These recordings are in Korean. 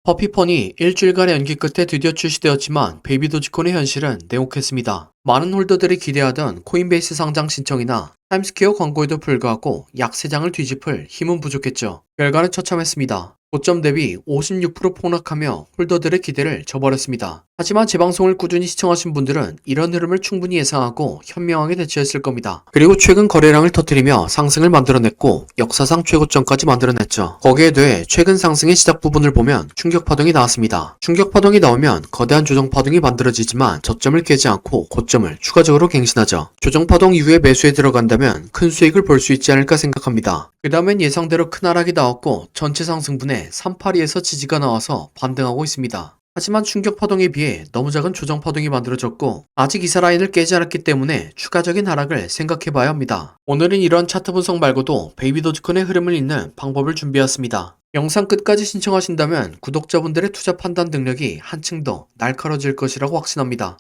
퍼피펀이 일주일간의 연기 끝에 드디어 출시되었지만 베이비 도지코인의 현실은 냉혹했습니다. 많은 홀더들이 기대하던 코인베이스 상장 신청이나 타임스퀘어 광고에도 불구하고 약 3장을 뒤집을 힘은 부족했죠. 결과는 처참했습니다. 고점 대비 56% 폭락하며 홀더들의 기대를 저버렸습니다. 하지만 제 방송을 꾸준히 시청하신 분들은 이런 흐름을 충분히 예상하고 현명하게 대처했을 겁니다. 그리고 최근 거래량을 터뜨리며 상승을 만들어냈고 역사상 최고점까지 만들어냈죠. 거기에 더해 최근 상승의 시작 부분을 보면 충격파동이 나왔습니다. 충격파동이 나오면 거대한 조정파동이 만들어지지만 저점을 깨지 않고 고점을 추가적으로 갱신하죠. 조정파동 이후에 매수에 들어간다면 큰 수익을 볼 수 있지 않을까 생각합니다. 그 다음엔 예상대로 큰 하락이 나왔고 전체 상승분에 382에서 지지가 나와서 반등하고 있습니다. 하지만 충격파동에 비해 너무 작은 조정파동이 만들어졌고 아직 이사 라인을 깨지 않았기 때문에 추가적인 하락을 생각해봐야 합니다. 오늘은 이런 차트 분석 말고도 베이비 도지코인의 흐름을 잇는 방법을 준비했습니다. 영상 끝까지 신청하신다면 구독자분들의 투자 판단 능력이 한층 더 날카로워질 것이라고 확신합니다.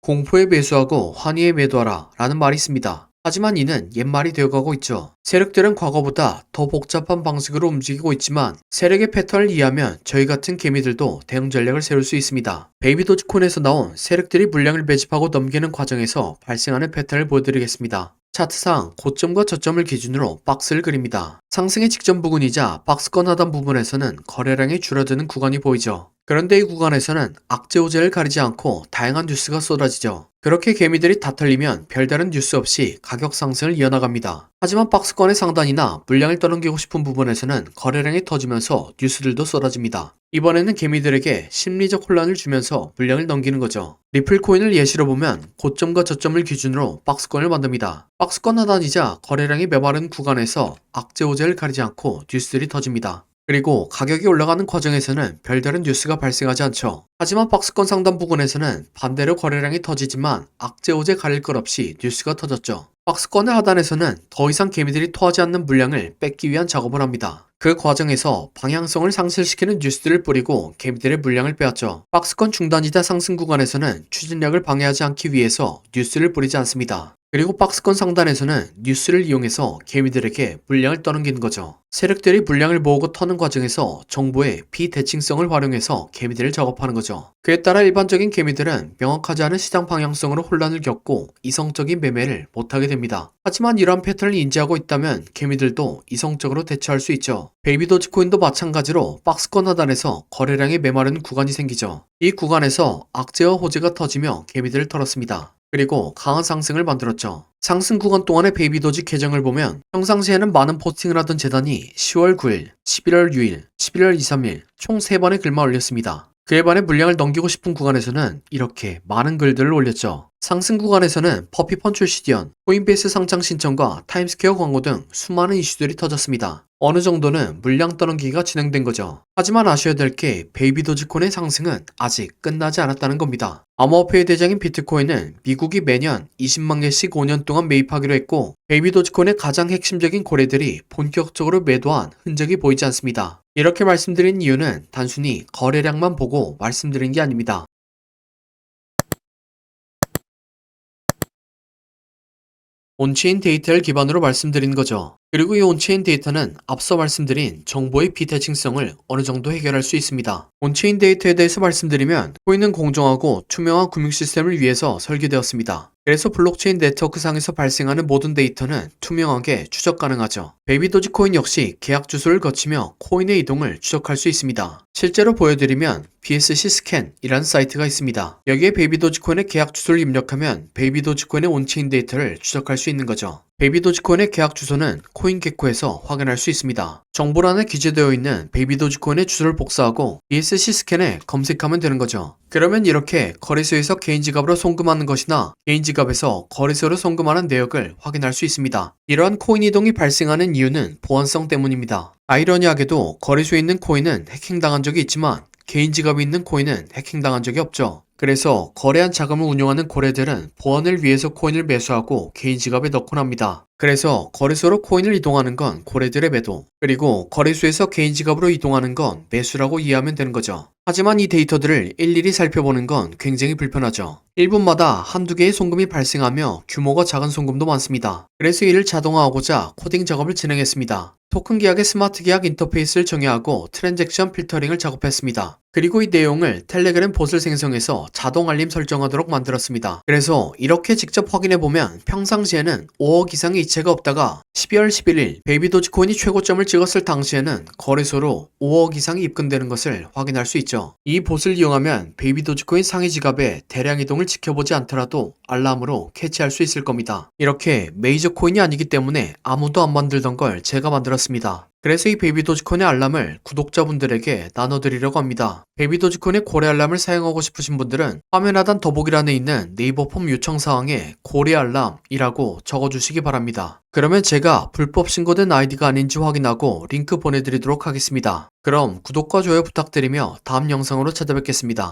공포에 매수하고 환희에 매도하라 라는 말이 있습니다. 하지만 이는 옛말이 되어가고 있죠. 세력들은 과거보다 더 복잡한 방식으로 움직이고 있지만 세력의 패턴을 이해하면 저희 같은 개미들도 대응 전략을 세울 수 있습니다. 베이비 도지코인에서 나온 세력들이 물량을 매집하고 넘기는 과정에서 발생하는 패턴을 보여드리겠습니다. 차트상 고점과 저점을 기준으로 박스를 그립니다. 상승의 직전 부근이자 박스권 하단 부분에서는 거래량이 줄어드는 구간이 보이죠. 그런데 이 구간에서는 악재호재를 가리지 않고 다양한 뉴스가 쏟아지죠. 그렇게 개미들이 다 털리면 별다른 뉴스 없이 가격 상승을 이어나갑니다. 하지만 박스권의 상단이나 물량을 떠넘기고 싶은 부분에서는 거래량이 터지면서 뉴스들도 쏟아집니다. 이번에는 개미들에게 심리적 혼란을 주면서 물량을 넘기는 거죠. 리플 코인을 예시로 보면 고점과 저점을 기준으로 박스권을 만듭니다. 박스권 하단이자 거래량이 메마른 구간에서 악재호재를 가리지 않고 뉴스들이 터집니다. 그리고 가격이 올라가는 과정에서는 별다른 뉴스가 발생하지 않죠. 하지만 박스권 상단 부근에서는 반대로 거래량이 터지지만 악재호재 가릴 것 없이 뉴스가 터졌죠. 박스권의 하단에서는 더 이상 개미들이 토하지 않는 물량을 뺏기 위한 작업을 합니다. 그 과정에서 방향성을 상실시키는 뉴스들을 뿌리고 개미들의 물량을 빼앗죠. 박스권 중단이자 상승 구간에서는 추진력을 방해하지 않기 위해서 뉴스를 뿌리지 않습니다. 그리고 박스권 상단에서는 뉴스를 이용해서 개미들에게 물량을 떠넘기는 거죠. 세력들이 물량을 모으고 터는 과정에서 정보의 비대칭성을 활용해서 개미들을 작업하는 거죠. 그에 따라 일반적인 개미들은 명확하지 않은 시장 방향성으로 혼란을 겪고 이성적인 매매를 못하게 됩니다. 하지만 이러한 패턴을 인지하고 있다면 개미들도 이성적으로 대처할 수 있죠. 베이비 도지코인도 마찬가지로 박스권 하단에서 거래량이 메마른 구간이 생기죠. 이 구간에서 악재와 호재가 터지며 개미들을 털었습니다. 그리고 강한 상승을 만들었죠. 상승 구간 동안의 베이비 도지 계정을 보면 평상시에는 많은 포스팅을 하던 재단이 10월 9일, 11월 6일, 11월 2, 3일 총 3번의 글만 올렸습니다. 그에 반해 물량을 넘기고 싶은 구간에서는 이렇게 많은 글들을 올렸죠. 상승 구간에서는 퍼피펀 출시 전 코인베이스 상장 신청과 타임스퀘어 광고 등 수많은 이슈들이 터졌습니다. 어느 정도는 물량 떠넘기기가 진행된 거죠. 하지만 아셔야 될 게 베이비 도지코인의 상승은 아직 끝나지 않았다는 겁니다. 암호화폐의 대장인 비트코인은 미국이 매년 20만 개씩 5년 동안 매입하기로 했고 베이비 도지코인의 가장 핵심적인 거래들이 본격적으로 매도한 흔적이 보이지 않습니다. 이렇게 말씀드린 이유는 단순히 거래량만 보고 말씀드린 게 아닙니다. 온체인 데이터를 기반으로 말씀드린 거죠. 그리고 이 온체인 데이터는 앞서 말씀드린 정보의 비대칭성을 어느 정도 해결할 수 있습니다. 온체인 데이터에 대해서 말씀드리면 코인은 공정하고 투명한 금융 시스템을 위해서 설계되었습니다. 그래서 블록체인 네트워크상에서 발생하는 모든 데이터는 투명하게 추적 가능하죠. 베이비 도지코인 역시 계약 주소를 거치며 코인의 이동을 추적할 수 있습니다. 실제로 보여드리면 BSC 스캔이라는 사이트가 있습니다. 여기에 베이비 도지코인의 계약 주소를 입력하면 베이비 도지코인의 온체인 데이터를 추적할 수 있는 거죠. 베이비 도지코인의 계약 주소는 코인게코에서 확인할 수 있습니다. 정보란에 기재되어 있는 베이비 도지코인의 주소를 복사하고 BSC 스캔에 검색하면 되는 거죠. 그러면 이렇게 거래소에서 개인 지갑으로 송금하는 것이나 개인 지갑에서 거래소로 송금하는 내역을 확인할 수 있습니다. 이러한 코인 이동이 발생하는 이유는 보안성 때문입니다. 아이러니하게도 거래소에 있는 코인은 해킹당한 적이 있지만 개인 지갑에 있는 코인은 해킹당한 적이 없죠. 그래서 거래한 자금을 운용하는 고래들은 보안을 위해서 코인을 매수하고 개인 지갑에 넣곤 합니다. 그래서 거래소로 코인을 이동하는 건 고래들의 매도, 그리고 거래소에서 개인 지갑으로 이동하는 건 매수라고 이해하면 되는 거죠. 하지만 이 데이터들을 일일이 살펴보는 건 굉장히 불편하죠. 1분마다 한두 개의 송금이 발생하며 규모가 작은 송금도 많습니다. 그래서 이를 자동화하고자 코딩 작업을 진행했습니다. 토큰 계약의 스마트 계약 인터페이스를 정의하고 트랜잭션 필터링을 작업했습니다. 그리고 이 내용을 텔레그램 봇을 생성해서 자동 알림 설정하도록 만들었습니다. 그래서 이렇게 직접 확인해보면 평상시에는 5억 이상의 이체가 없다가 12월 11일 베이비 도지코인이 최고점을 찍었을 당시에는 거래소로 5억 이상이 입금되는 것을 확인할 수 있죠. 이 봇을 이용하면 베이비 도지코인 상위 지갑의 대량 이동을 지켜보지 않더라도 알람으로 캐치할 수 있을 겁니다. 이렇게 메이저 코인이 아니기 때문에 아무도 안 만들던 걸 제가 만들었습니다. 그래서 이 베이비 도지코인의 알람을 구독자분들에게 나눠드리려고 합니다. 베이비 도지코인의 고래 알람을 사용하고 싶으신 분들은 화면 하단 더보기란에 있는 네이버 폼 요청사항에 고래 알람이라고 적어주시기 바랍니다. 그러면 제가 불법 신고된 아이디가 아닌지 확인하고 링크 보내드리도록 하겠습니다. 그럼 구독과 좋아요 부탁드리며 다음 영상으로 찾아뵙겠습니다.